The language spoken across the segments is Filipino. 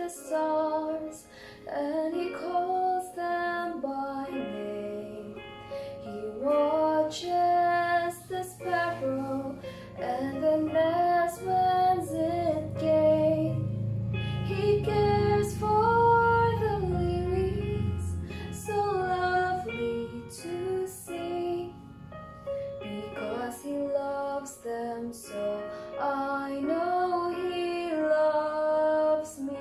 the stars, and he calls them by name. He watches the sparrow and the nest whence it came. He cares for the lilies, so lovely to see. Because he loves them so, I know he loves me.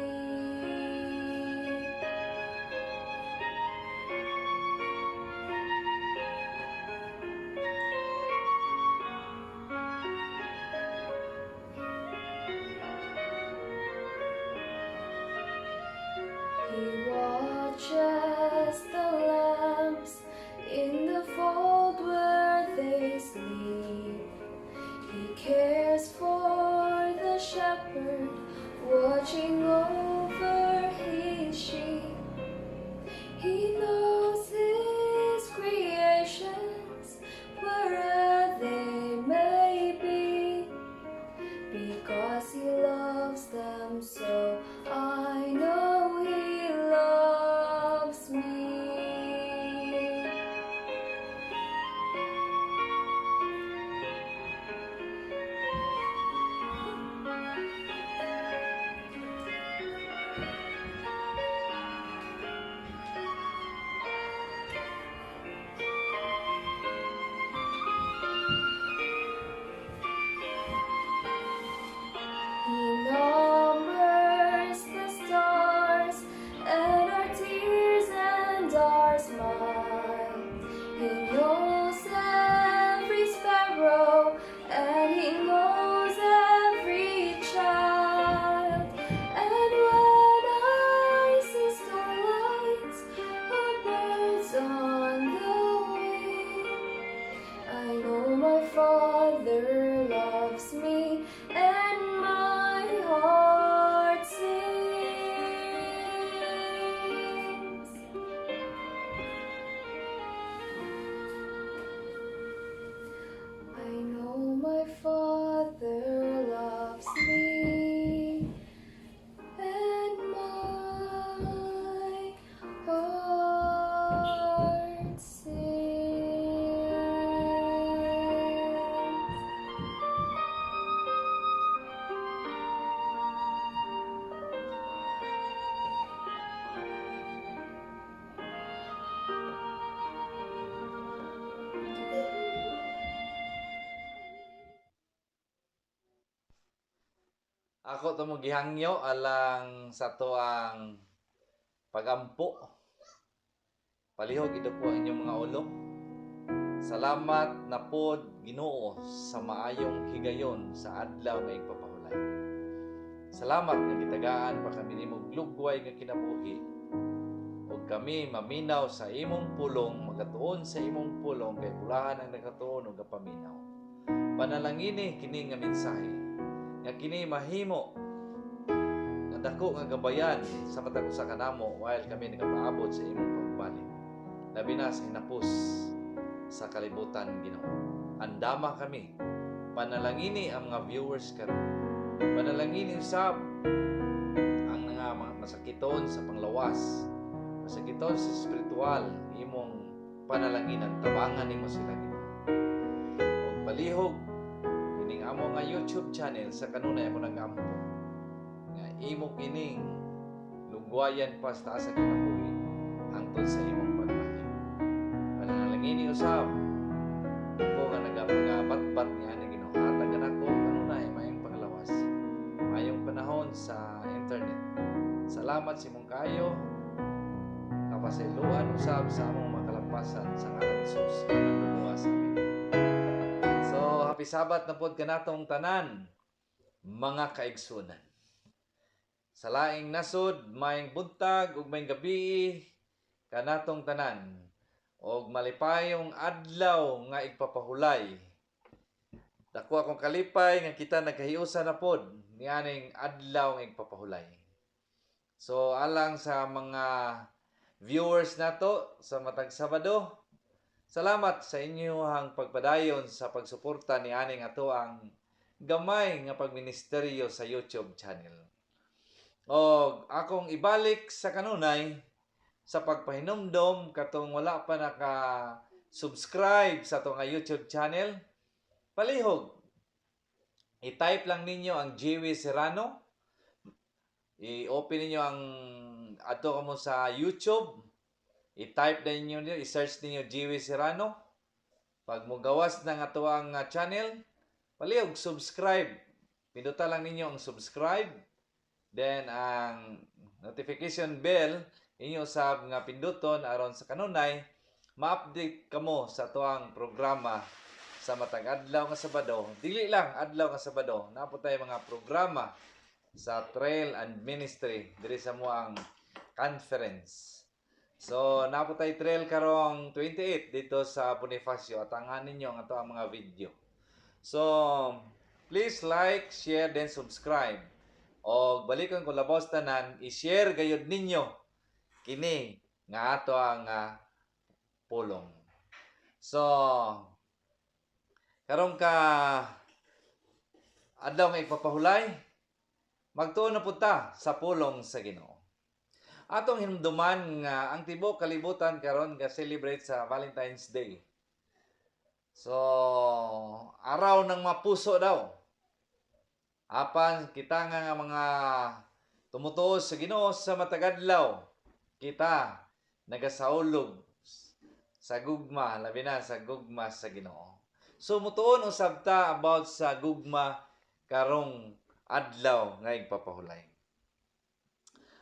He watches the lambs in the fold where they sleep. He cares for the shepherd watching over his sheep. He knows his creations wherever they may be. Because he loves them so, I know he loves me. He numbers the stars and our tears and our smile. He knows every sparrow and he knows every child. And when I see starlights or birds on the wing, I know my Father loves me, and my heart sings. I know my Father loves me, and my heart sings. Ako to mo gihangyo alang sa to ang pagampo. Palihog ito po ang inyong mga ulo. Salamat na pod Ginoo sa maayong higayon sa adlaw nga igpapahulay. Salamat nga gitagaan pa kami nimo glugway nga kinabuhi. Ug kami maminaw sa imong pulong, magatuon sa imong pulong kay bulahan ang nagatuon ug gapaminaw. Panalangini kini nga mensahe nga kini mahimo nga dako nga gabayan sa matag usa kanamo while kami nagapaabot sa imong pagbalik. Labi na sa hinapos sa kalibutan Ginoo. Andama kami. Panalangini ang mga viewers karon. Panalangini usab ang mga masakiton sa panglawas, masakiton sa spiritual, imong panalanginan, tabangan nimo sila Ginoo. Ug palihog kining amo nga YouTube channel sa kanunay ako nagampo nga imo kining lugwayan pa sa taas sa kinabuhi hangtod sa imong pagbalik. Panalangini usab ako nga nagapangabat-bat nga ni Ginoo. Hatagan ako kanunay mayong panglawas, mayong panahon sa internet. Salamat sa imong kayo kapasayloan usab sa among makalampasan sa ngalan ni Jesus nga nagluwas amin. So happy Sabat na pod kanatong tanan mga kaigsunan. Sa laing nasod, mayong buntag ug mayong gabi kanatong tanan og malipayong adlaw nga igpapahulay. Dako akong kalipay nga kita nagkahiusa na pod nianing adlaw nga igpapahulay. So alang sa mga viewers nato sa matag Sabado, salamat sa inyong pagpadayon sa pagsuporta ni aning ato ang gamay nga pagministeryo sa YouTube channel. O akong ibalik sa kanunay sa pagpahinumdom katong wala pa naka-subscribe sa to nga YouTube channel, palihog. I-type lang ninyo ang JW Serrano. I-open ninyo ang ato kamo sa YouTube. I-type na ninyo, i-search ninyo JW Serrano. Pag mo gawas ng ato ang channel, palihog subscribe. Pindutan lang ninyo ang subscribe. Then ang notification bell inyo sa nga pinduton aron sa kanunay ma-update kamo sa tuang programa sa matag adlaw nga Sabado. Dili lang adlaw nga Sabado, napo tay mga programa sa Trail and Ministry diri sa moang conference. So napo tay trail karong 28 dito sa Bonifacio. Atangan ninyo ang ato ang mga video. So please like, share, then subscribe. O balikon ko labaw tanan, i-share gayud ninyo kini nga ato ang pulong. So karon ka adlaw nga ipapahulay, magtuon na punta sa pulong sa Ginoo. Atong hinumduman nga ang tibuok kalibutan karon ga celebrate sa Valentine's Day. So araw ng mapuso daw. Apan kita nga mga tumutuo sa Ginoo sa matag adlaw, kita nagasaulog sa gugma, labi na sa gugma sa Ginoo. So mutuon usab ta about sa gugma karong adlaw nga igpapahulay.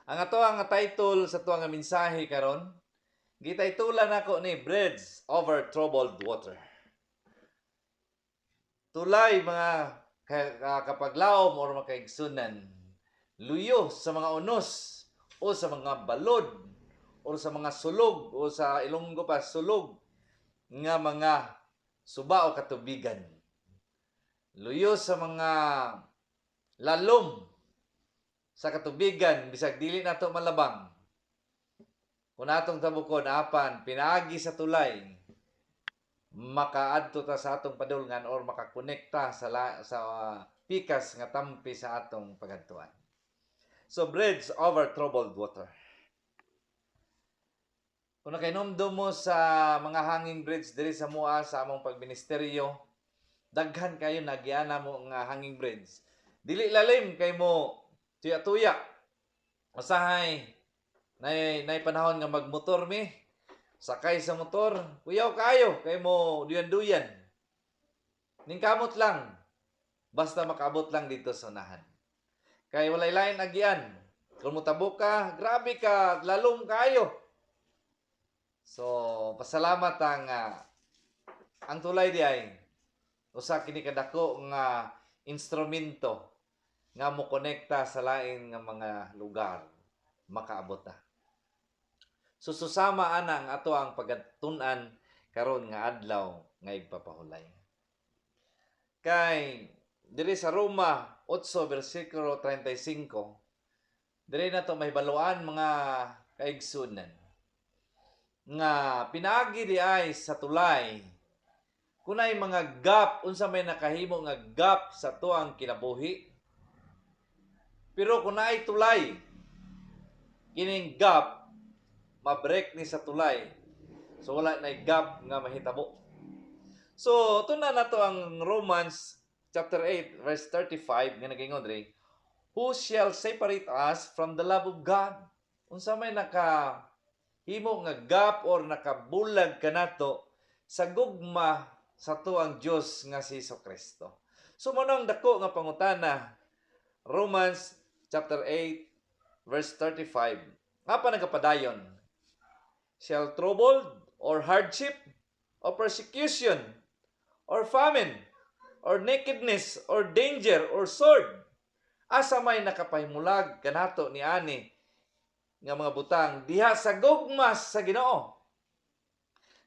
Ang ato ang title sa tuwa nga mensahe karon, gitaytulan nako ni Bridge Over Troubled Water. Tulay mga kapaglaom or makaigsunan, luyo sa mga unos o sa mga balod o sa mga sulog o sa Ilonggo pa sulog nga mga suba o katubigan. Luyo sa mga lalom sa katubigan bisag dili nato malabang. Kung atong tabukon apan pinaagi sa tulay, makaadto ta sa atong padulngan or makakonekta sa pikas nga tampi sa atong pagadtuan. So bridge over troubled water. Kung nakainomdom mo sa mga hanging bridge diri sa mua sa among pagministeryo, daghan kayo nagyana mo nga hanging bridge. Dili lalim kay mo tuya-tuya. Usahay nay panahon nga magmotor mi. Sakay sa motor, kuyaw kayo, kay mo duyan-duyan. Ning kamot lang, basta makaabot lang dito sa unahan. Kay walay lain agian. Kung mutabo ka, grabe ka, lalom kayo. So, pasalamat ang tulay di ay usa kini kadako nga instrumento nga mo konekta sa lain nga mga lugar, makaabot ta. So susama ana ang ato ang pagatun-an karon nga adlaw nga igpapahulay. Kay diri sa Roma 8 bersikulo 35, diri nato mahibaluan mga kaigsunan nga pinaagi di ay sa tulay kunay mga gap unsa may nakahimo nga gap sa tuang kinabuhi. Pero kung naay tulay kining gap ma-break ni sa tulay. So wala na gap nga mahitabo. So tunan nato ang Romans chapter 8 verse 35 nga nagingon diri, who shall separate us from the love of God? Unsa may nakahimo nga gap or nakabulag kanato sa gugma sa tuang Dios nga si Jesucristo. So manong dako nga pangutana, Romans chapter 8 verse 35. Nga pa nagapadayon, shall troubled or hardship or persecution or famine or nakedness or danger or sword asa may nakapahimulag kanato ni ani nga mga butang diha sa gugmas sa Ginoo?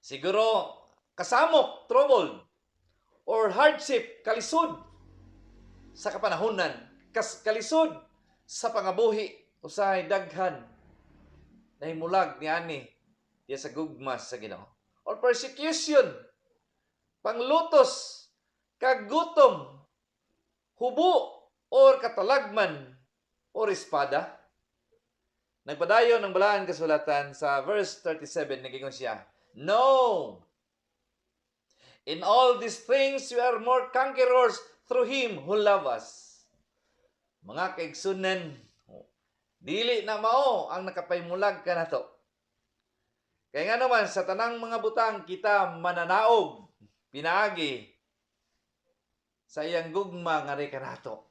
Siguro kasamok, troubled, or hardship, kalisod sa kapanahunan, kalisod sa pangabuhi, usahay daghan nahimulag ni ani diya sa gugmas sa Ginoo. Or persecution, panglutos, kagutom, hubo, or katalagman, or espada. Nagpadayon ng balaan kasulatan sa verse 37, nagingon siya, "No! In all these things we are more conquerors through Him who love us." Mga kaigsunan, dili na mao ang nakapaymulag ka nato. Kaya nga naman, sa tanang mga butang, kita mananaog, pinaagi, sa iyang gugma nga rin ka nato.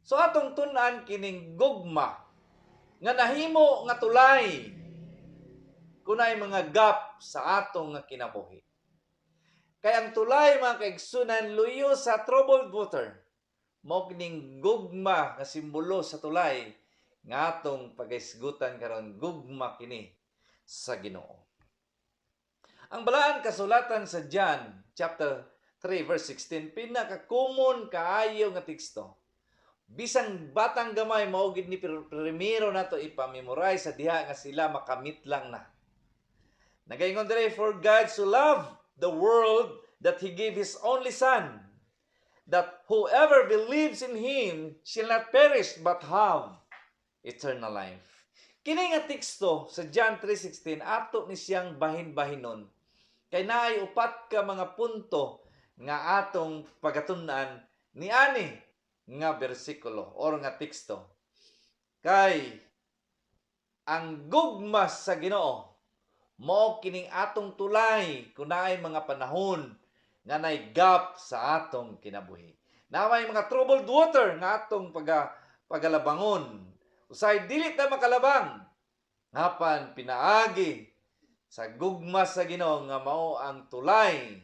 So atong tunan kining gugma, nga nahimo nga tulay, kunay mga gap sa atong nga kinabuhi. Kaya ang tulay, mga kaigsunan, luyo sa troubled water. Mao kining gugma nga simbolo sa tulay nga atong pagaisgutan karon, gugma kini sa Ginoo. Ang balaan kasulatan sa John chapter 3 verse 16, pinaka-common kaayo nga teksto. Bisang batang gamay mao gid ni primero nato ipamemorize sa diha nga sila makamit lang na. Nagaingon dire, "For God so loved the world that He gave His only Son, that whoever believes in Him shall not perish but have eternal life." Kini nga teksto sa John 3:16 ato ni siyang bahin-bahinon. Kay naay upat ka mga punto nga atong pagatun-an ni ani nga bersikulo or nga teksto. Kay ang gugma sa Ginoo mao kining atong tulay kunay mga panahon nga nay gap sa atong kinabuhi. Na may mga troubled water nga atong pagalabangon. Usay dili ta makalabang, hapan pinaagi sa gugma sa Ginoo nga mao ang tulay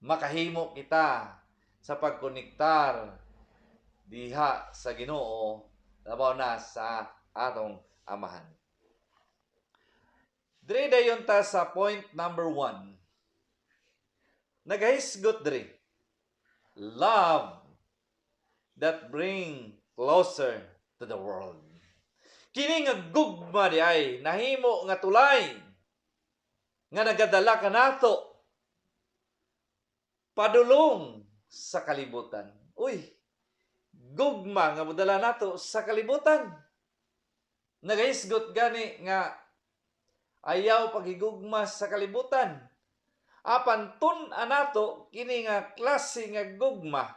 makahimo kita sa pagkonektar diha sa Ginoo labaw na sa atong amahan. Dre dayon ta sa point number 1. Nagahisgot dre. Love that bring closer to the world. Kini nga gugma di ay nahimo nga tulay nga nagadala ka nato padulong sa kalibutan. Uy, gugma nga modala nato sa kalibutan. Nagahisgot gani nga ayaw paghigugma sa kalibutan. Apan tun-an nato kini nga klase nga gugma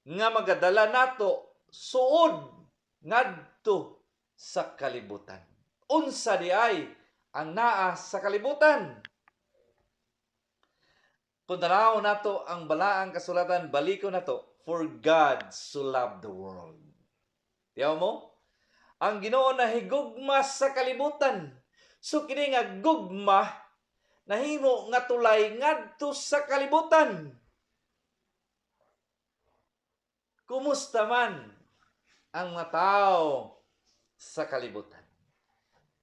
nga magadala nato suod ngadto sa kalibutan. Unsa di ay ang naa sa kalibutan? Kung tanaw nato ang balaang kasulatan, baliko nato, "For God so loved the world." Tiyaw mo? Ang Ginoo nahigugma sa kalibutan. So kini nga gugma nahimo nga tulay ngadto sa kalibutan. Kumusta man ang mga tao sa kalibutan?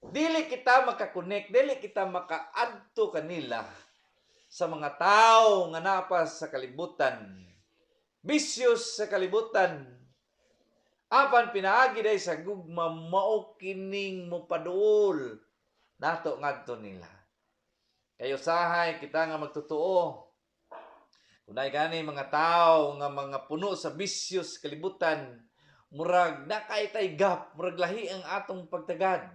Dili kita makakonek, dili kita makaadto kanila sa mga tao nga napa sa kalibutan. Bisyos sa kalibutan. Apan pinaagi day sa gugma mao kining mopaduol nato ngadto nila. Kayo sahay kita nga magtotoo. Kunay gani mga tao nga mga puno sa bisyos kalibutan, murag nakay tay gap, murag lahi ang atong pagtagad.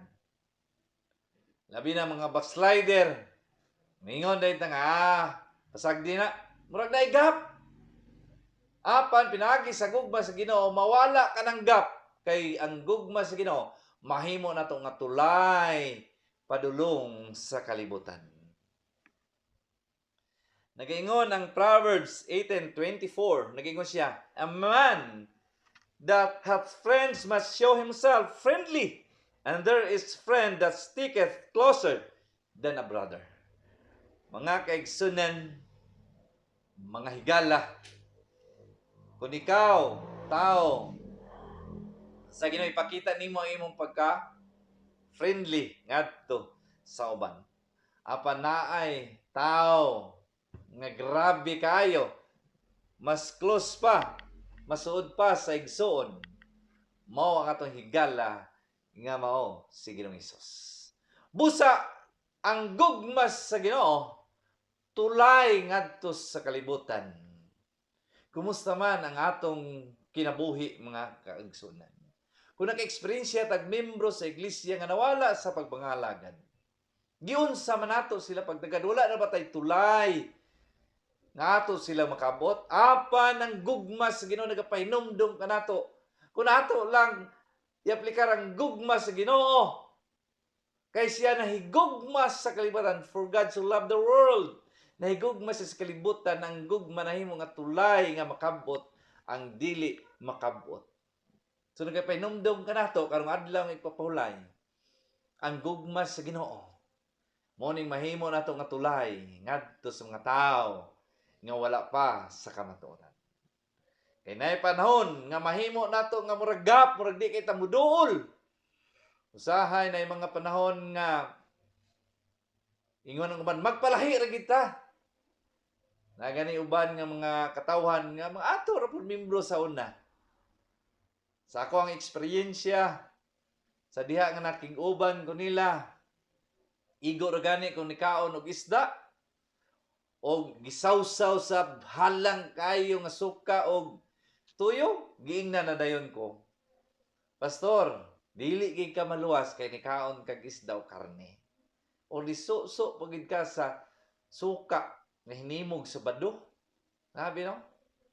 Labi na mga backslider, mingon day ta nga, pasag di na, murag na gap. Apan pinagi sa gugma sa Ginoo, mawala ka ng gap. Kay ang gugma sa Ginoo, mahimo na to nga tulay padulong sa kalibutan. Nagaingon ang Proverbs 18:24, nagaingon siya, "A man that hath friends must show himself friendly, and there is friend that sticketh closer than a brother." Mga kaigsunan, mga higala, kung ikaw, tao, sa Ginoo ipakita nimo ang imong pagka-friendly ngadto sa uban. Apan naay tao nga grabe kayo, mas close pa, masuod pa sa igsoon, mao ang atong higala nga mao si Ginoong Hesus. Busa ang gugmas sa Ginoo tulay ngadto sa kalibutan. Kumusta man ang atong kinabuhi, mga kaigsunan? kung naka-eksperyensya tag membro sa iglesia nga nawala sa pagbangalagad. Giunsa man nato sila pagtagad, wala na ba tay tulay nga ato sila makabot? Apan ang gugma sa Ginoo nagapahinumdum kanato. Kung ato lang i-aplikar ang gugma sa Ginoo, kay siya nahigugma sa kalibutan. For God so loved the world. Nahigugma siya sa kalibutan, ang gugma nahimo nga tulay nga makabot, ang dili makabot. So nagapahinumdum kanato karong adlaw nga ipapahulay ang gugma sa Ginoo. Mao ning mahimo nato nga tulay ngadto sa mga tawo nga wala pa sa kamatuoran. Kay naay panahon nga mahimo nato nga murag gap, murag di kay ta muduol. Usahay na mga panahon nga ingon ang uban magpalahi ra kita. Na gani uban nga mga katawhan nga mga ato ra pud membro sa una. Sa ako ang eksperyensya sa diha nga naking uban ko nila, igo ra gani kung nikaon og isda o gisawsaw sa halang kayo nga suka o tuyo, giingnan na dayon ko. Pastor, dili gid ka maluwas kay nikaon kag isda o karne. O lisuso pagid ka sa suka nga hinimog sa bado. Sabi no?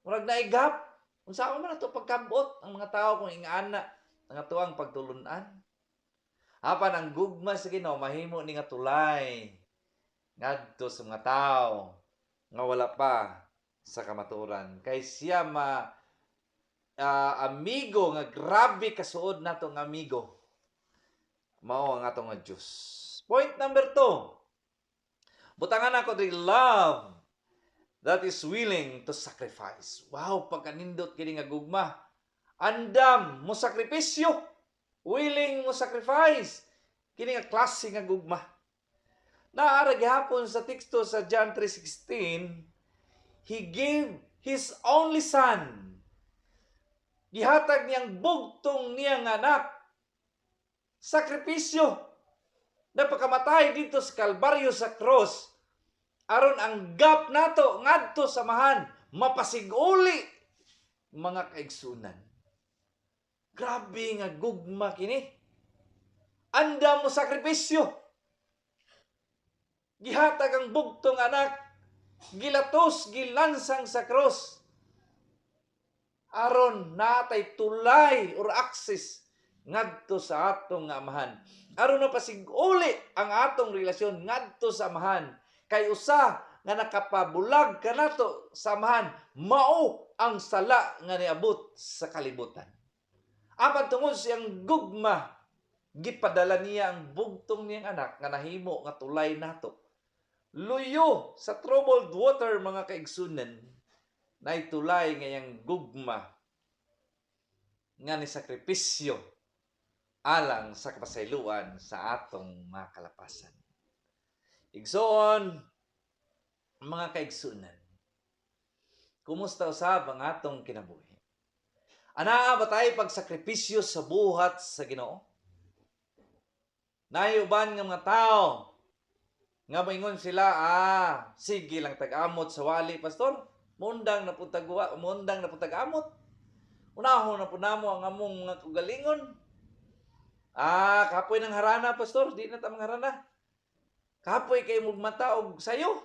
Murag naigap. Unsa man ato pagkabot ang mga tawo kung ingana ang atuang pagtulunan. Apan ang gugma sa Ginoo mahimo ni nga tulay ngadto sa mga tawo nga wala pa sa kamaturan. Kay siya amigo nga grabe kasuod nato nga amigo. Mao ang atong nga Dios. Point number 2. Butangan ako the love that is willing to sacrifice. Wow, pagkanindot kini nga gugma. Andam mo sakripisyo. Willing mo sacrifice. Kini nga klase nga gugma. Naara gihapon sa teksto sa John 3:16, He gave His only Son. Gihatag niyang bugtong niyang anak. Sakripisyo. Napakamatay dito sa Kalbaryo sa cross. Aron ang gap nato ngadto samahan mapasiguli mga kaigsunan. Grabe nga gugma kini. Anda mo sakripisyo. Gihatag ang bugtong anak, gilatos, gilansang sa cross. Aron natay tulay or access ngadto sa atong amahan. Aron na pasiguli ang atong relasyon ngadto sa amahan. Kay usa nga nakapabulag kanato sa amahan, mao ang sala nga niabot sa kalibutan. Apan tungod siyang gugma, gipadala niya ang bugtong niyang anak nga nahimo nga tulay nato. Luyo sa troubled water mga kaigsunan, nay tulay ngayang gugma nga ni sakripisyo alang sa kapasayloan sa atong mga kalapasan. Igsoon, mga kaigsunan, kumusta usab ang atong kinabuhi? Anaa ba tayo pagsakripisyo sa buhat sa Ginoo? Nayuban nga mga tao nga moingon sila, sige lang tag-amot sa wali, pastor. Mundang na putag-amot. Unahon na po namo ang among mga kugalingon. Kapoy ng harana, pastor. Di na tamang harana. Kapoy kay mugmata og sayo.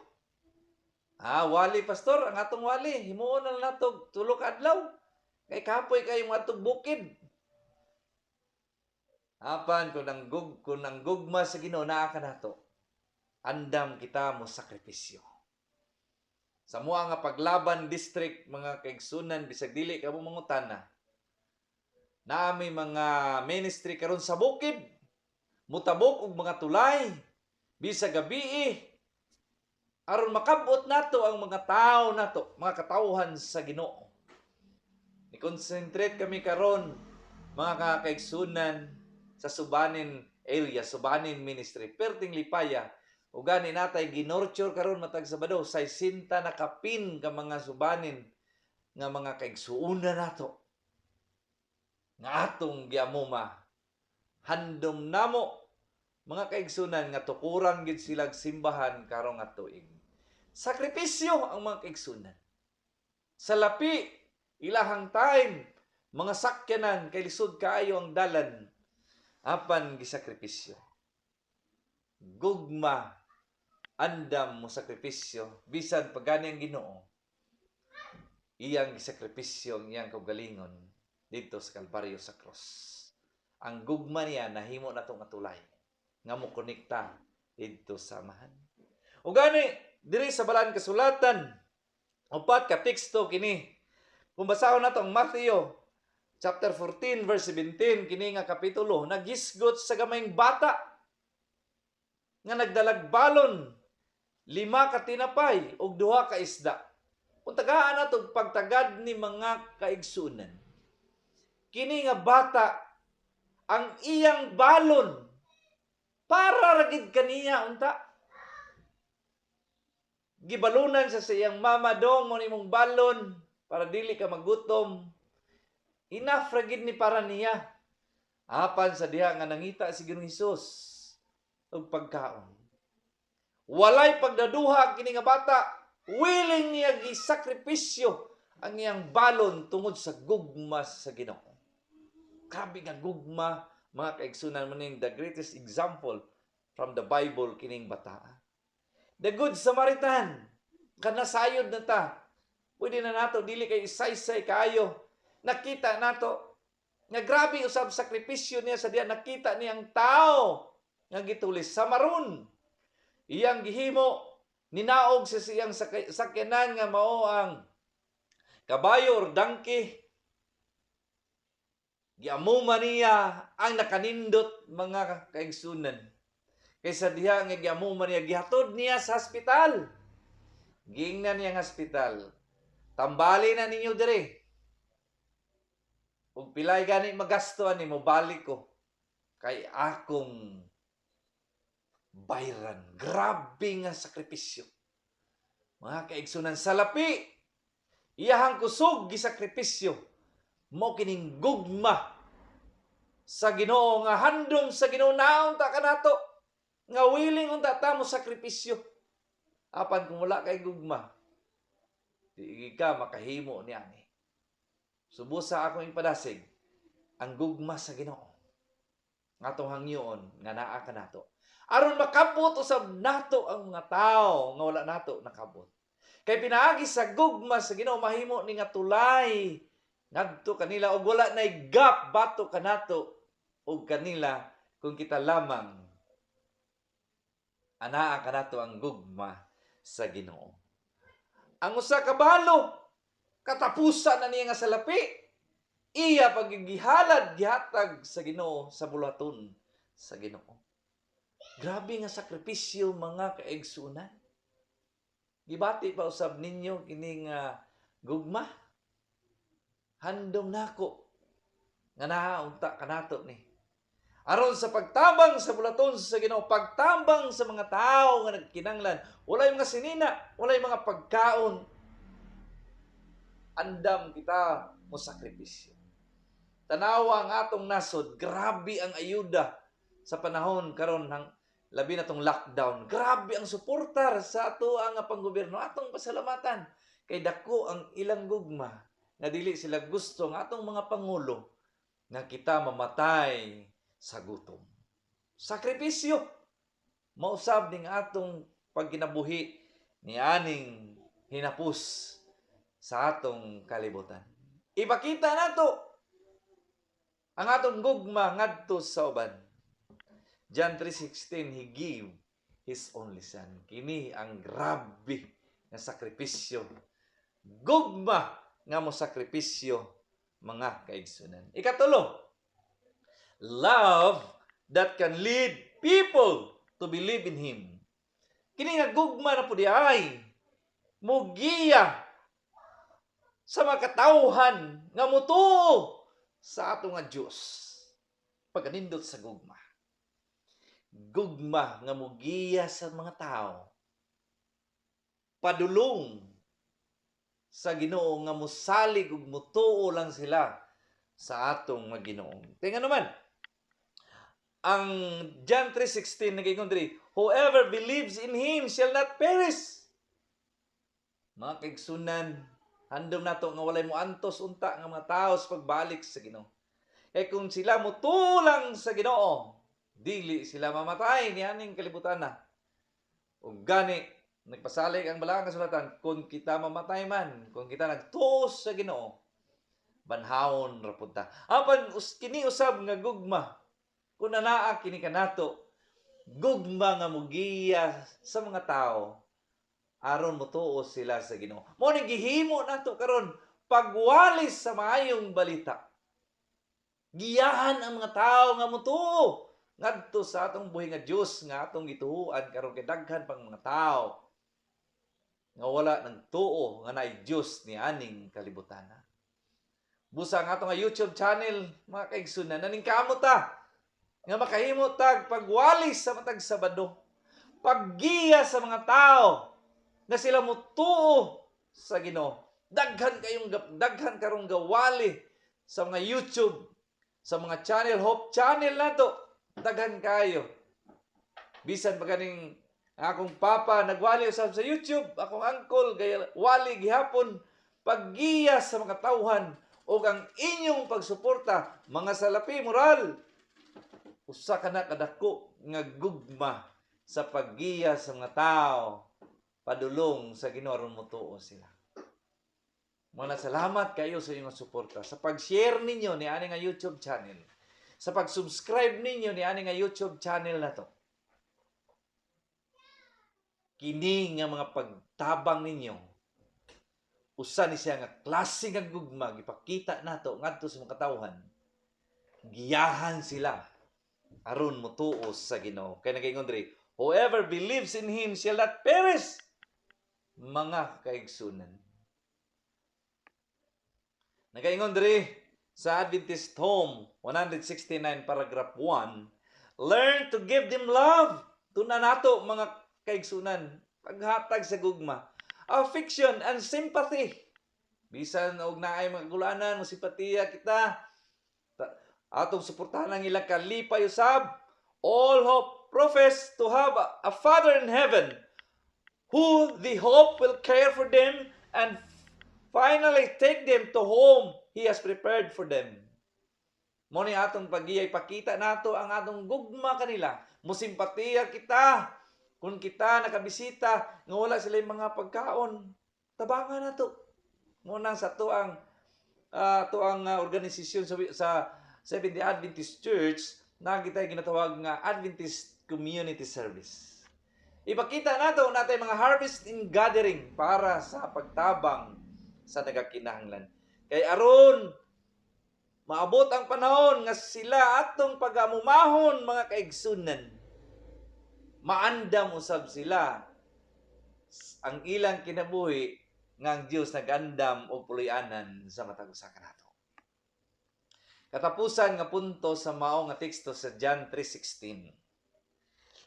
Wali, pastor. Ang atong wali. Himuon na natog tulok adlaw. Kay kapoy kay mo atong bukid. Apan kung ang gugma sa Ginoo naa ka nato. Andam kita mo sakripisyo. Sa mua nga paglaban district mga kaigsunan bisag dili ka mo mangutana. Naami mga ministry karon sa bukid. Mutabok og mga tulay bisag gabi aron makabot nato ang mga tao nato, mga katawhan sa Ginoo. Ni-concentrate kami karon mga kaigsunan sa Subanin area, Subanin ministry, perting Lipaya. O gani natay ginorture karon matag Sabado, 60 na kapin ka mga subanin nga mga kaigsuuna nato. Nga atong giamuma. Handom namo mga kaigsunan nga tukuran gid silang simbahan karong nga tuig. Sakripisyo ang mga kaigsunan. Sa lapi ilahang time mga sakyanan kay lisod kaayo ang dalan apan gisakripisyo. Gugma andam mo sakripisyo bisan pagani ang Ginoo. Iyang gisakripisyo ang iyang kaugalingon dito sa Kalbaryo sa cross. Ang gugma niya nahimo natong matulay nga mo konekta dito sa amahan. O gani diri sa balaan kasulatan upat ka teksto kini. Kung basahon nato ang Mateo chapter 14 verse 17 kini nga kapitulo nagisgot sa gamayng bata nga nagdalag balon 5 ka tinapay ug 2 ka isda. Kung tagaan nato pagtagad ni mga kaigsunan. Kini nga bata ang iyang balon para ragid kaniya unta. Gibalunan sa iyang mama dong mo nimong balon para dili ka magutom. Enough ragid ni para niya. Apan sa diha nga nangita si Ginoong Hesus og pagkaon. Walay pagdaduha kini nga bata, willing niya gisakripisyo ang iyang balon tungod sa gugma sa Ginoo. Grabe nga gugma, mga kaigsunan mo ning the greatest example from the Bible kining bata. The Good Samaritan, kanasayod na ta. Pwede na nato dili kay isaysay kaayo. Nakita nato nga grabe usab sakripisyo niya sa diya nakita niyang tao nga gitulis sa maron. Iyang gihimo ninaog sa siyang sakyanan nga mao ang kabayo or donkey. Giamuma niya ang nakanindot mga kaigsunan. Kaysa diha nga giamuma niya gihatod niya sa hospital. Giingnan niya ang hospital. Tambali na ninyo dire. Ug pilay gani magastuan nimo balik ko kay akong bayran. Grabe nga sakripisyo. Mga kaigsunan sa lapi, iyahang kusog gisakripisyo. Mo kining gugma sa Ginoo nga handom sa Ginoo naon ta kanato nga willing unta ta mo sakripisyo. Apan kung wala kay gugma, di ka makahimo niani. Subo sa akong ipadasig ang gugma sa Ginoo. Ngatong hangyoon nga naa kanato. Aron makabot usab nato ang mga tawo nga wala nato nakabot. Kay pinaagi sa gugma sa Ginoo mahimo ni nga tulay ngadto kanila og wala nay gap bato kanato og kanila kung kita lamang anaa kanato ang gugma sa Ginoo. Ang usa ka balo katapusan na niya nga salapi. Iya pagigihalad gihatag sa Ginoo sa bulaton sa Ginoo. Grabe nga sakripisyo mga kaigsunan. Gibati pa usab ninyo kining gugma. Handom nako nga naunta kanato ni. Aron sa pagtabang sa bulaton sa Ginoo, pagtabang sa mga tao nga nagkinanglan, walay mga sinina, walay mga pagkaon. Andam kita mo sakripisyo. Tanawa ang atong nasod, grabe ang ayuda sa panahon karon ng labi na tong lockdown. Grabe ang suportar sa ato ang panggobyerno. Atong pasalamatan kay dako ang ilang gugma nga dili sila gusto ng atong mga pangulo nga kita mamatay sa gutom. Sakripisyo mausab ning atong pagkinabuhi ni aning hinapos sa atong kalibutan. Ipakita nato ang atong gugma ngadto sa uban. John 3:16, He gave His only Son. Kini ang grabe nga sakripisyo. Gugma nga mo sakripisyo mga kaigsunan. Ikatulo, love that can lead people to believe in Him. Kini nga gugma na po di ay mugiya sa mga katawhan nga mutuo sa ato nga Diyos. Pagkanindot sa gugma. Gugma nga mugiya sa mga tao. Padulong sa Ginoo nga musalig ug mutuo lang sila sa atong mga Ginoo. Tingnan naman. Ang John 3:16 nagingon diri, whoever believes in Him shall not perish. Mga kaigsunan, Handom nato nga walay mo antos unta nga mga tao sa pagbalik sa Ginoo. Kay kung sila mutulang sa Ginoo, dili sila mamatay nianing kalibutan na. Ug gani nagpasalig ang balaang kasulatan, kung kita mamatay man, kung kita nagtuos sa Ginoo, banhawon ra pud ta. Apan kini usab nga gugma. Kung anaa kini kanato, gugma nga mugiya sa mga tao aron motuos sila sa Ginoo. Mo ni gihimo nato karon pagwalis sa maayong balita. Giyahan ang mga tao nga motuo ngadto sa atong buhi nga Dios nga atong gituhuan karon kay daghan pang mga tao nga wala ng tuo nga naay Dios ni aning kalibutan. Busa nga atong YouTube channel, mga kaigsunan, naningkamot ta nga makahimo tag pagwalis sa matag Sabado, paggiya sa mga tao na sila mutuo sa Ginoo. Daghan karong gawali sa mga YouTube, sa mga channel, Hope channel nato. Daghan kayo. Bisan pa kaning akong papa nagwali usab sa YouTube, akong uncle gaya wali gihapon paggiya sa mga tawhan o ang inyong pagsuporta mga salapi moral. Usa ka na kadako nga gugma sa paggiya sa mga tao padulong sa Ginoo aron motuo sila. Muna salamat kayo sa inyong suporta sa pag-share ninyo ni ani nga YouTube channel, sa pag-subscribe ninyo ni ani nga YouTube channel na to. Kini nga mga pagtabang ninyo, usa ni siya nga klase nga gugma gipakita nato ngadto sa mga katawhan. Giyahan sila aron motuos sa Ginoo. Kay nagaingon diri, whoever believes in him shall not perish. Mga kaigsunan. Nagaingon diri sa Adventist Home 169 paragraph 1, learn to give them love. Tuna nato mga kaigsunan, paghatag sa gugma, affection and sympathy. Bisan og naay mga gulanan, simpatiya kita, atong suportahan ang ilang kalipay usab. All hope profess to have a Father in heaven who the hope will care for them and finally take them to home He has prepared for them. Mo ni atong pagiyay pakita nato ang atong gugma kanila. Musimpatiya kita kung kita nakabisita nga wala sila mga pagkaon. Tabangan nato. Muna sa tuang organisasyon sa Seventh-day Adventist Church na kita ginatawag nga Adventist Community Service. Ipakita nato mga harvest in gathering para sa pagtabang sa nagakinahanglan. Kay aron maabot ang panahon nga sila atong pagamumahon mga kaigsunan, maandam usab sila ang ilang kinabuhi nga ang Dios nagandam og puloy-anan sa matag usa kanato. Katapusan nga punto sa mao nga teksto sa John 3:16.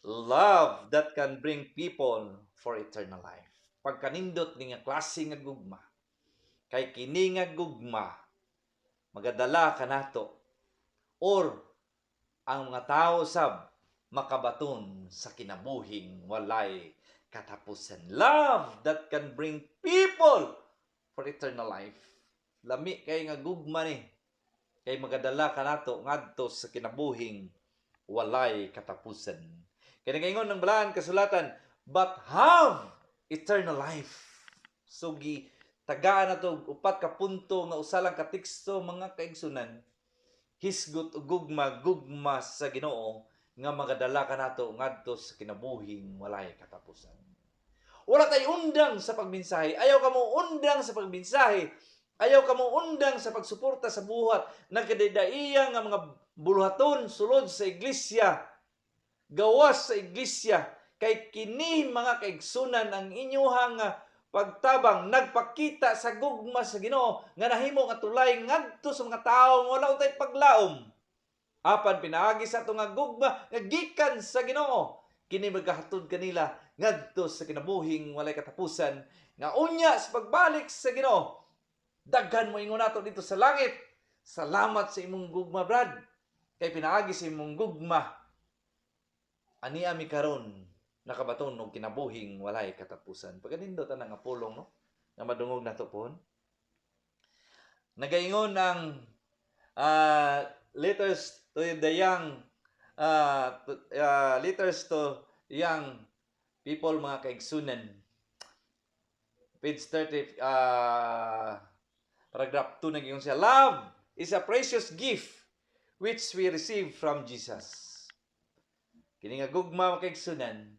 Love that can bring people for eternal life. Pagkanindot ni nga klase nga gugma. Kay kini nga gugma magadala kanato or ang mga tao sab makabaton sa kinabuhing walay katapusan. Love that can bring people for eternal life. Lami kay nga gugma ni kay magadala kanato ngadto sa kinabuhing walay katapusan. Kaya ngayon ng balaan kasulatan, but have eternal life. So, tagaan na ito, upat ka punto nga usalang ka teksto mga kaigsunan, hisgot o gugma sa Ginoo nga magadala ka nato ngadto sa kinabuhing walay katapusan. Wala tayo undang sa pagmensahe. Ayaw ka mo undang sa pagmensahe. Ayaw ka mo undang sa pagsuporta sa buhat. Nagkadidaiya nga mga buluhaton sulod sa iglesia. Gawas sa iglesia, kay kini mga kaigsunan ang inyuhang pagtabang nagpakita sa gugma sa Ginoo nga nahimo nga tulay ngadto sa mga tawo nga wala tay paglaom. Apan pinaagi sa ato nga gugma nga gikan sa Ginoo, kini magahatod kanila ngadto sa kinabuhing walay katapusan nga unya sa pagbalik sa Ginoo. Daghan mo ingon nato dito sa langit. Salamat sa imong gugma, Brad. Kay pinaagi sa imong gugma ani ami karon nakabaton og kinabuhing walay katapusan. Pagkanindot ang nga pulong no nga madungog nato pohon. Nagaingon ang letters to the young letters to young people, mga kaigsunan. Page 30, paragraph 2, nag-ingon siya, love is a precious gift which we receive from Jesus. Kini nga gugma, mga kaigsunan,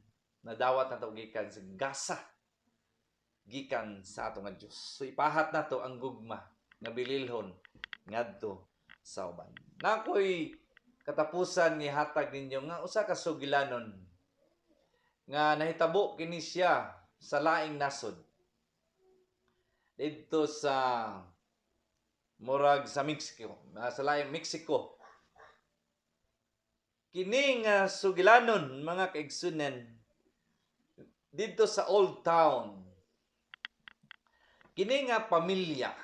nadawat na ito gikan sa gasa, gikan sa ato nga Diyos. So ipahat na to ang gugma nga bililhon ngadto sa uban. Nakoy katapusan ni hatag ninyo nga usa ka sugilanon nga nahitabo kini siya sa laing nasod didto sa murag sa Mexico, sa laing Mexico. Kini nga sugilanon, mga kaigsunan, didto sa Old Town. Kini nga pamilya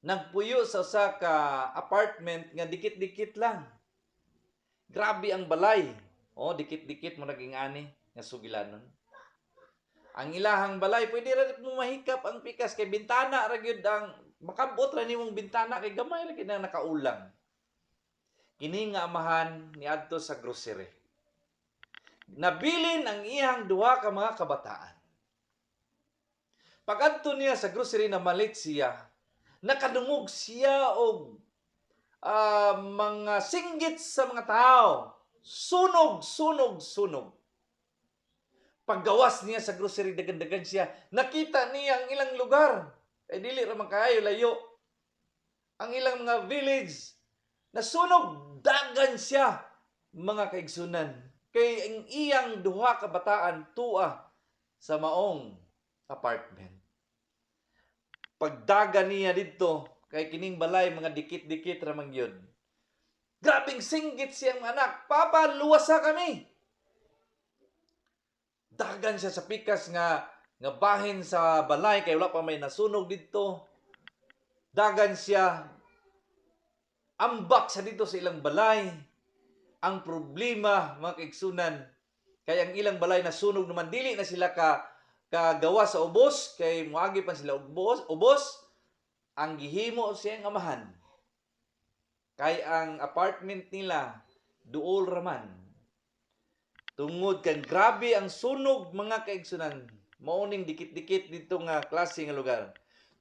nagpuyo sa usa ka apartment nga dikit-dikit lang. Grabe ang balay. Dikit-dikit mo naging ani nga sugilanon. Ang ilahang balay, pwede ra mo mahikap ang pikas kay bintana ra gyud ang makabot ra nimong bintana kay gamay ra gyud ang nakaulang. Kini nga amahan niadto sa grocery. Nabilin ang iyang duha ka mga kabataan. Pag-adto niya sa grocery na malit siya, nakadungog siya og mga singgit sa mga tao. Sunog, sunog, sunog. Paggawas niya sa grocery, dagan-dagan siya. Nakita niya ang ilang lugar. Dili ra man kaayo layo. Ang ilang mga village nasunog, dagan siya, mga kaigsunan. Kay ang iyang duha ka bataan tua sa maong apartment. Pagdaga niya dito, kay kining balay, mga dikit-dikit ramang yun. Grabing singgit siyang anak, Papa, luwasa kami. Dagan siya sa pikas nga bahin sa balay, kay wala pa may nasunog dito. Dagan siya, ambak sa dito sa ilang balay. Ang problema, mga kaigsunan, kay ang ilang balay nasunog naman, dili na sila kagawa sa ubos, kay muagi pa sila ubos, ang gihimo siyang amahan. Kay ang apartment nila, duol raman. Tungod kang grabe ang sunog, mga kaigsunan, mauning dikit-dikit dito nga klase nga lugar.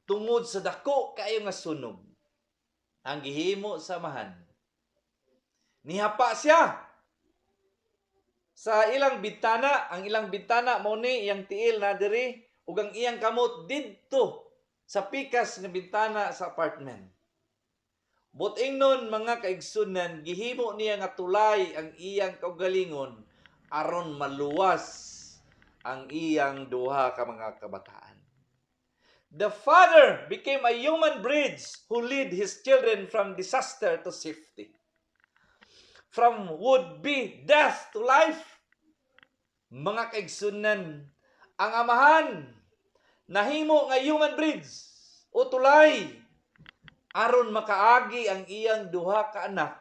Tungod sa dako kayo nga sunog, ang gihimo sa amahan. Nihapa siya sa ilang bintana, ang ilang bintana mao ni iyang tiil na diri ug ang iyang kamot didto sa pikas nga bintana sa apartment. Butingnon, mga kaigsunan, gihimo niya nga tulay ang iyang kaugalingon aron maluwas ang iyang duha ka mga kabataan. The father became a human bridge who lead his children from disaster to safety. From would-be death to life. Mga kaigsunan, ang amahan nahimo nga human bridge o tulay aron makaagi ang iyang duha ka anak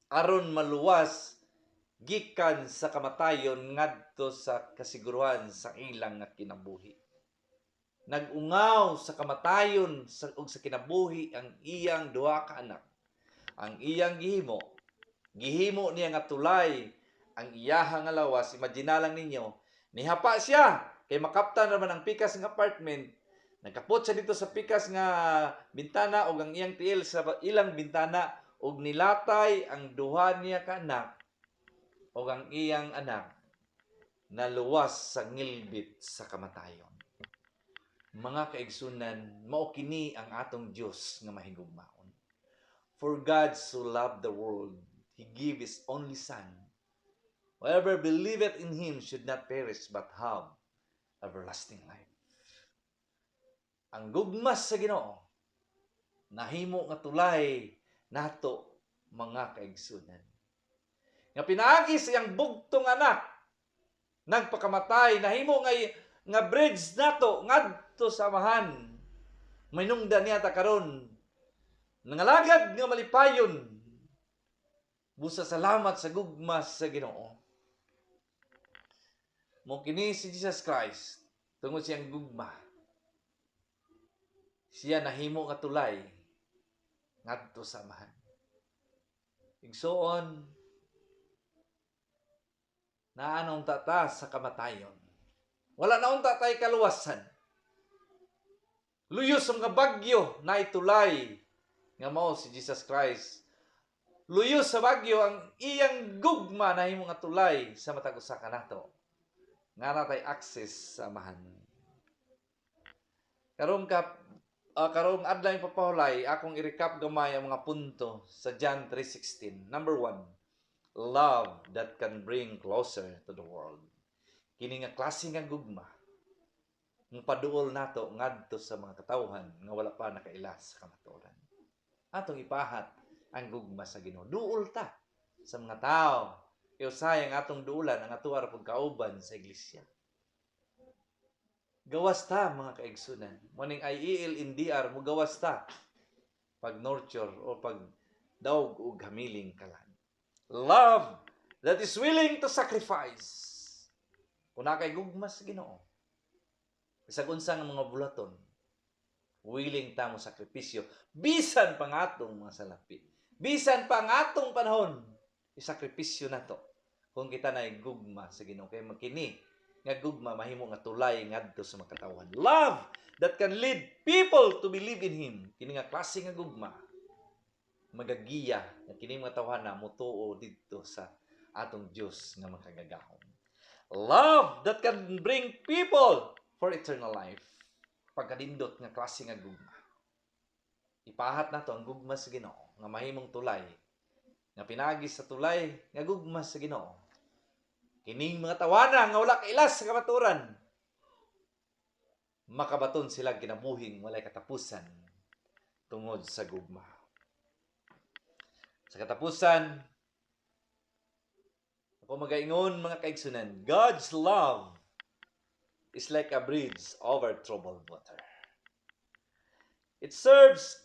aron maluwas gikan sa kamatayon ngadto sa kasiguruhan sa ilang nga kinabuhi. Nagungaw sa kamatayon ug sa kinabuhi ang iyang duha ka anak. Ang iyang gihimo niya nga tulay ang iyaha nga lawas. Imagine lang ninyo, nihapa siya kay makaptan naman ang pikas nga apartment. Nagkapot siya dito sa pikas nga bintana ug ang iyang tiil sa ilang bintana ug nilatay ang duha niya ka anak ug ang iyang anak naluwas sa ngilbit sa kamatayon. Mga kaigsunan, mao kini ang atong Dios nga mahigugmaon. For God so loved the world, He gave His only Son. Whoever believeth in Him should not perish but have everlasting life. Ang gugmas sa Ginoo, nahimo nga tulay nato, mga kaigsunan. Nga pinaagi sa iyang bugtong anak, nagpakamatay, nahimo nga bridge nato ngadto sa amahan. Mainungdan niya ta karon, nangalagad nga malipayon. Busa salamat sa gugmas sa Ginoo. Mo kini si Jesus Christ tungod siyang gugma. Siya nahimo nga tulay ngadto sa amahan. Igsuon na anong tatas sa kamatayon. Wala na unta tay kaluwasan. Luyos ang nga bagyo na itulay nga mao si Jesus Christ. Luyos sa bagyo ang iyang gugma na himo nga tulay sa matag usa kanato. Nga natay access sa amahan. Karong adlaw papahulay, akong i-recap gamay ang mga punto sa John 3:16. Number 1, love that can bring closer to the world. Kini nga klase nga gugma ng paduol nato ngadto sa mga katawhan nga wala pa nakaila sa kamatuoran. Atong ipahat ang gugma sa Ginoo. Duol ta sa mga tao. Kaya sayang atong duulan ang atuwa ra pud kauban sa iglesia. Gawas ta mga kaigsunan. Moning IEL NDR mo gawas ta pag nurture o pag daog ug hamiling kalan. Love that is willing to sacrifice. Kuna kay gugma sa Ginoo. Bisag unsa nga mga bulaton, willing ta mo sakripisyo bisan pa nga atong mga salapi. Bisan pa nga atong panahon, isakripisyo nato kung kita na gugma sa Ginoo. Kay magkini nga gugma mahimo nga tulay ngadto sa mga katawhan. Love that can lead people to believe in Him. Kini nga klase nga gugma magagiya nga kini mga tawhana mutuo didto sa atong Dios nga makagagahom. Love that can bring people for eternal life. Pagkadindot nga klase nga gugma. Ipahat nato ang gugma sa Ginoo nga mahimong tulay nga pinagi sa tulay nga gugma sa Ginoo. Kining mga tawana nga wala kailas sa kamaturan, makabaton sila kinabuhing walay katapusan tungod sa gugma. Sa katapusan, ako magaingon mga kaigsunan, God's love is like a bridge over troubled water. It serves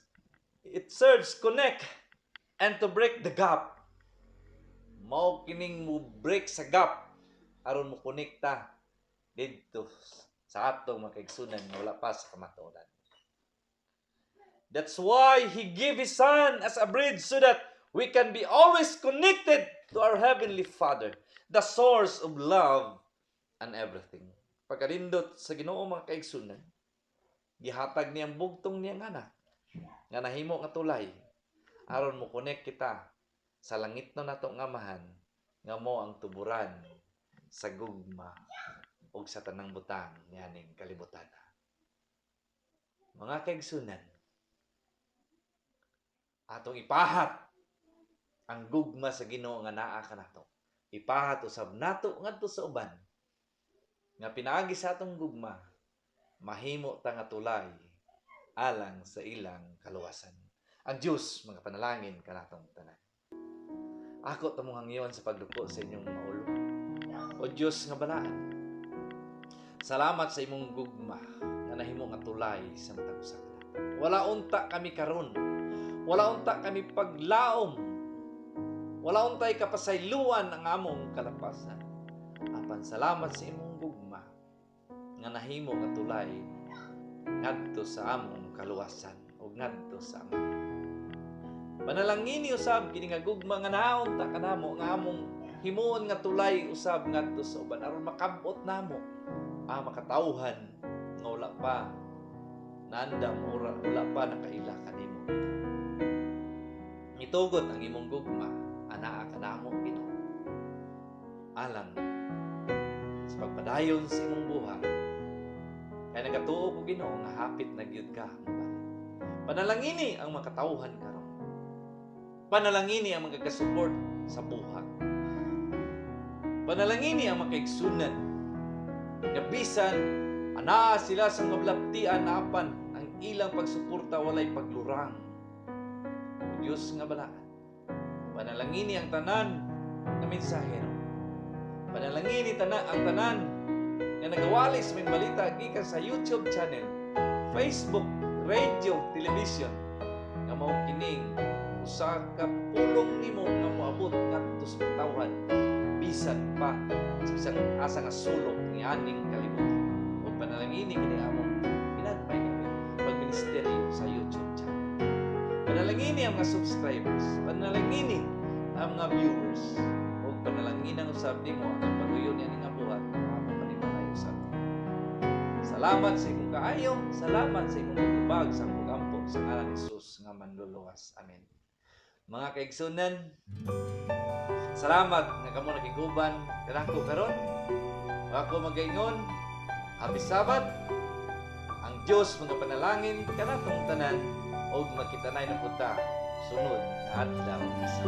connect and to break the gap. Mao kining mo break sa gap aron mo konekta didto sa atong mga kaigsunan nga wala pa sa kamatuoran. That's why He gave His Son as a bridge so that we can be always connected to our Heavenly Father, the source of love and everything. Pagkalindot sa Ginoo mga kaigsunan, gihatag niyang bugtong niyang anak nga nahimo nga tulay aron mo connect kita sa langit na nato nga amahan nga mo ang tuburan sa gugma ug sa tanang butang nianing kalibutan. Mga kaigsunan, atong ipahat ang gugma sa Ginoo nga naa kanato. Ipahat usab nato ngadto sa uban nga pinaagi sa atong gugma mahimo ta nga tulay alang sa ilang kaluwasan. Ang Dios mga panalangin kanatong tanan. Ako tamong hangyon sa pagduko sa inyong mga ulo. O Diyos nga balaan, salamat sa imong gugma nga nahimo nga tulay sa matag usa kanato. Wala unta kami karon. Wala unta kami paglaom. Wala untay kapasayloan ang among kalapasan. Apan salamat sa imong gugma nga nahimo nga tulay ngadto sa among kaluwasan o ngadto sa among panalangini usab kini nga gugma nga naon ta kanamo nga among himuon nga tulay usab ngadto sa uban aron makabot namo ang makatawhan nga wala pa naandam ora wala pa nakaila kanimo. Itugot ang imong gugma anaa kanamo Ginoo alang sa pagpadayon sa imong buhay. Kaya nagatuo ko Ginoo nga hapit na gyud ka mabalik. Panalangini ang makatawhan karon. Panalangini ang magkakasupport sa buhat. Panalangini ang makaigsunan. Nga bisan, anaa sila sa mablaptian na apan ang ilang pagsuporta walay paglurang. O Diyos nga balaan. Panalangini ang tanan na mensahero. Panalangini ang tanan na nagawali sa may balita gikan sa YouTube channel, Facebook, radio, television nga mao kining usa ka pulong nimo nga moabot ngadto sa tawhan bisan pa sa bisan asa nga sulok ni aning kalibutan. Ug panalangini kini among ginagmay kami pagministeryo Panalangini ang mga subscribers, panalangini ang mga viewers, o panalangin ang usab nimo ang pag-uyon niya nga buhat na mapapanimalay usab. Salamat sa imong kaayo, salamat sa imong pagtubag sa pagampo sa ngalan ni Jesus nga manluluwas. Amen. Mga kaigsunan, salamat nga kamo nakiguban kanako karon. Ako magaingon, happy Sabat. Ang Dios mga panalangin kanatong tanan og magkitanay na punta sunod nga adlaw sa